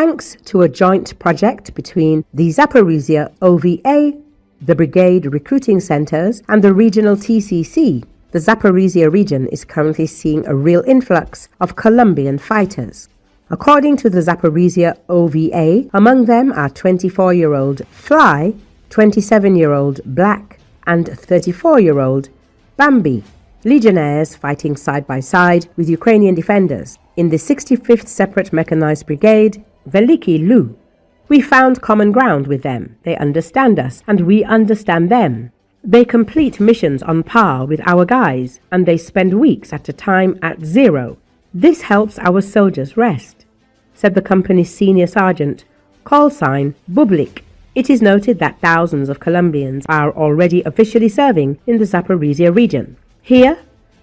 Thanks to a joint project between the Zaporizhzhia OVA, the Brigade Recruiting Centers, and the regional TCC, the Zaporizhzhia region is currently seeing a real influx of Colombian fighters. According to the Zaporizhzhia OVA, among them are 24-year-old Fly, 27-year-old Black, and 34-year-old Bambi, legionnaires fighting side by side with Ukrainian defenders in the 65th Separate Mechanized Brigade, Velykyi Luh. We found common ground with them. They understand us, and we understand them. They complete missions on par with our guys, and they spend weeks at a time at zero. This helps our soldiers rest, said the company's senior sergeant, call sign Bublik. It is noted that thousands of Colombians are already officially serving in the Zaporizhzhia region. Here,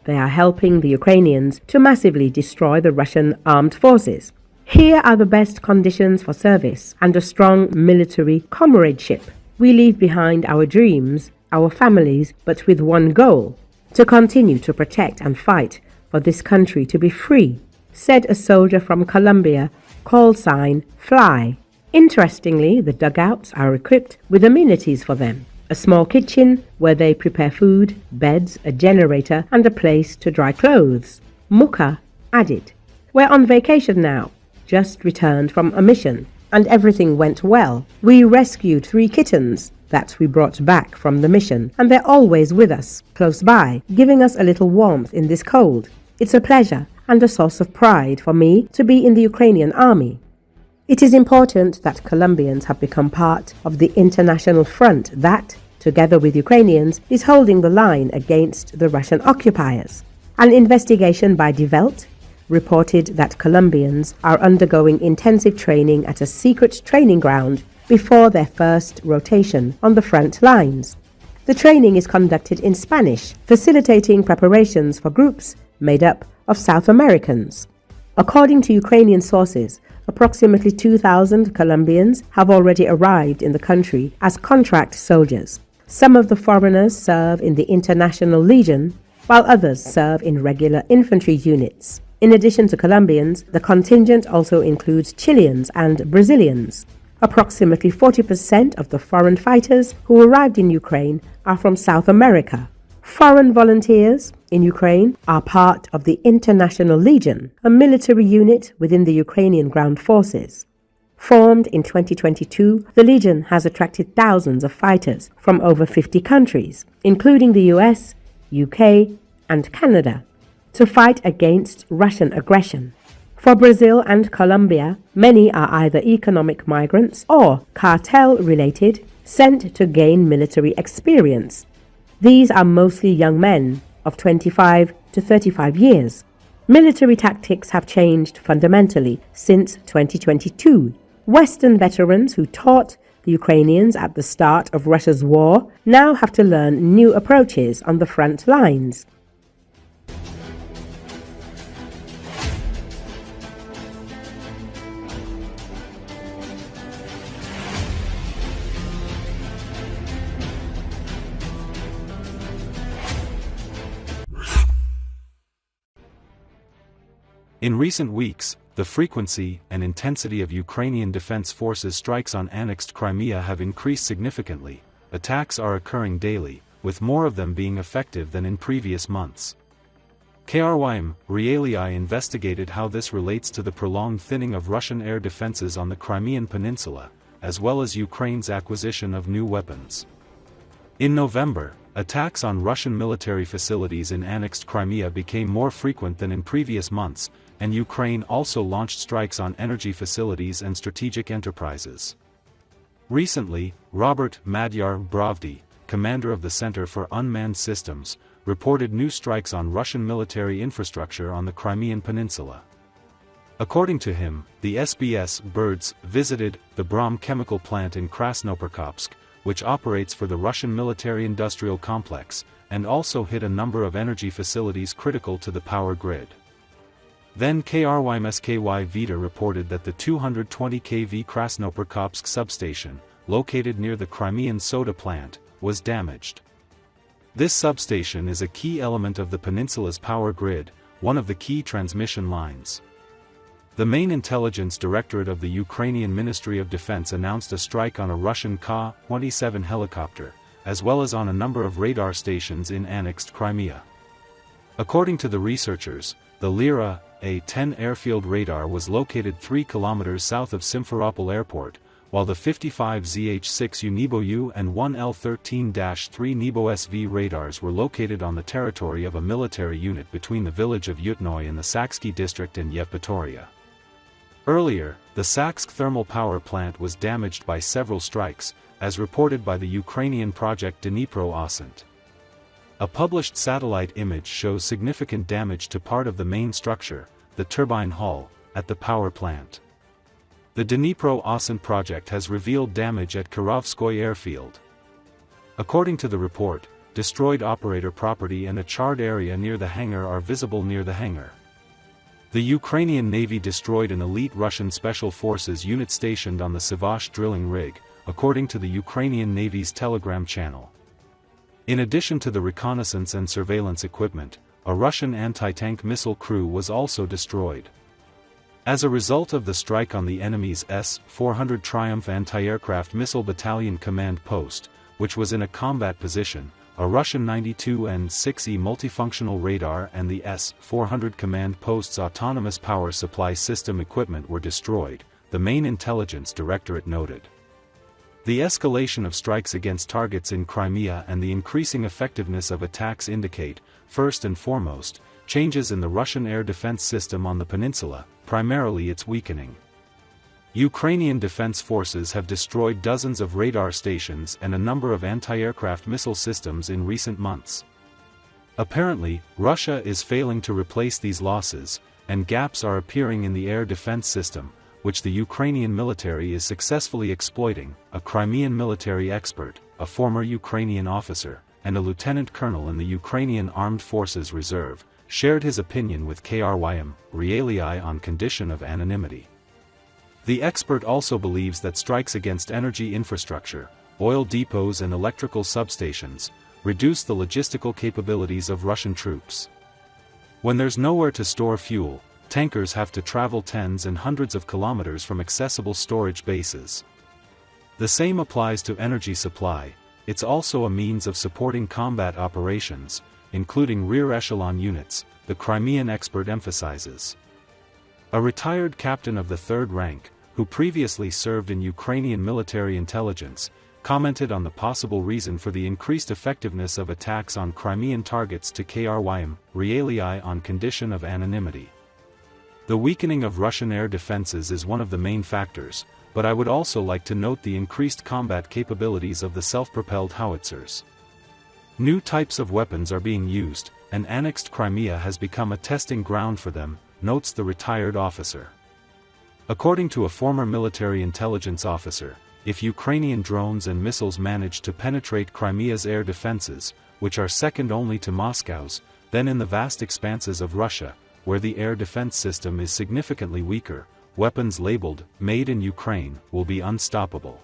they are helping the Ukrainians to massively destroy the Russian armed forces. Here are the best conditions for service and a strong military comradeship. We leave behind our dreams, our families, but with one goal: to continue to protect and fight for this country to be free, said a soldier from Colombia, call sign Fly. Interestingly, the dugouts are equipped with amenities for them: a small kitchen where they prepare food, beds, a generator, and a place to dry clothes. Bucha added, "We're on vacation now, just returned from a mission, and everything went well. We rescued 3 kittens that we brought back from the mission, and they're always with us, close by, giving us a little warmth in this cold. It's a pleasure and a source of pride for me to be in the Ukrainian army." It is important that Colombians have become part of the international front that, together with Ukrainians, is holding the line against the Russian occupiers. An investigation by Die Welt reported that Colombians are undergoing intensive training at a secret training ground before their first rotation on the front lines. The training is conducted in Spanish, facilitating preparations for groups made up of South Americans. According to Ukrainian sources, approximately 2,000 Colombians have already arrived in the country as contract soldiers. Some of the foreigners serve in the International Legion, while others serve in regular infantry units. In addition to Colombians, the contingent also includes Chileans and Brazilians. Approximately 40% of the foreign fighters who arrived in Ukraine are from South America. Foreign volunteers in Ukraine are part of the International Legion, a military unit within the Ukrainian ground forces. Formed in 2022, the Legion has attracted thousands of fighters from over 50 countries, including the US, UK, and Canada, to fight against Russian aggression. For Brazil and Colombia, many are either economic migrants or cartel-related, sent to gain military experience. These are mostly young men of 25 to 35 years. Military tactics have changed fundamentally since 2022. Western veterans who taught the Ukrainians at the start of Russia's war now have to learn new approaches on the front lines. In recent weeks, the frequency and intensity of Ukrainian Defense Forces strikes on annexed Crimea have increased significantly. Attacks are occurring daily, with more of them being effective than in previous months. Krym Realii investigated how this relates to the prolonged thinning of Russian air defenses on the Crimean Peninsula, as well as Ukraine's acquisition of new weapons. In November, attacks on Russian military facilities in annexed Crimea became more frequent than in previous months, and Ukraine also launched strikes on energy facilities and strategic enterprises. Recently, Robert Madyar Brovdi, commander of the Center for Unmanned Systems, reported new strikes on Russian military infrastructure on the Crimean Peninsula. According to him, the SBS birds visited the Brom chemical plant in Krasnoperkopsk, which operates for the Russian military-industrial complex, and also hit a number of energy facilities critical to the power grid. Then Krymsky Vita reported that the 220 kV Krasnoperkopsk substation, located near the Crimean soda plant, was damaged. This substation is a key element of the peninsula's power grid, one of the key transmission lines. The main intelligence directorate of the Ukrainian Ministry of Defense announced a strike on a Russian Ka-27 helicopter, as well as on a number of radar stations in annexed Crimea. According to the researchers, the Lyra A-10 airfield radar was located 3 kilometers south of Simferopol Airport, while the 55 ZH-6 Unibo-U and 1 L-13-3 Nibo-SV radars were located on the territory of a military unit between the village of Yutnoy in the Saksky district and Yevpatoria. Earlier, the Saksk thermal power plant was damaged by several strikes, as reported by the Ukrainian project Dnipro-Osint. A published satellite image shows significant damage to part of the main structure, the turbine hull, at the power plant. The Dnipro-Osint project has revealed damage at Kirovskoy airfield. According to the report, destroyed operator property and a charred area near the hangar are visible near the hangar. The Ukrainian Navy destroyed an elite Russian Special Forces unit stationed on the Sivash drilling rig, according to the Ukrainian Navy's Telegram channel. In addition to the reconnaissance and surveillance equipment, a Russian anti-tank missile crew was also destroyed. As a result of the strike on the enemy's S-400 Triumph anti-aircraft missile battalion command post, which was in a combat position, a Russian 92N-6E multifunctional radar and the S-400 command post's autonomous power supply system equipment were destroyed, the main intelligence directorate noted. The escalation of strikes against targets in Crimea and the increasing effectiveness of attacks indicate, first and foremost, changes in the Russian air defense system on the peninsula, primarily its weakening. Ukrainian defense forces have destroyed dozens of radar stations and a number of anti-aircraft missile systems in recent months. Apparently, Russia is failing to replace these losses, and gaps are appearing in the air defense system, which the Ukrainian military is successfully exploiting. A Crimean military expert, a former Ukrainian officer, and a lieutenant colonel in the Ukrainian Armed Forces Reserve, shared his opinion with Krym Realii on condition of anonymity. The expert also believes that strikes against energy infrastructure, oil depots and electrical substations, reduce the logistical capabilities of Russian troops. When there's nowhere to store fuel, tankers have to travel tens and hundreds of kilometers from accessible storage bases. The same applies to energy supply. It's also a means of supporting combat operations, including rear echelon units, the Crimean expert emphasizes. A retired captain of the third rank, who previously served in Ukrainian military intelligence, commented on the possible reason for the increased effectiveness of attacks on Crimean targets to Krym Realii on condition of anonymity. The weakening of Russian air defenses is one of the main factors, but I would also like to note the increased combat capabilities of the self-propelled howitzers. New types of weapons are being used, and annexed Crimea has become a testing ground for them, notes the retired officer. According to a former military intelligence officer, if Ukrainian drones and missiles manage to penetrate Crimea's air defenses, which are second only to Moscow's, then in the vast expanses of Russia, where the air defense system is significantly weaker, weapons labeled "Made in Ukraine" will be unstoppable.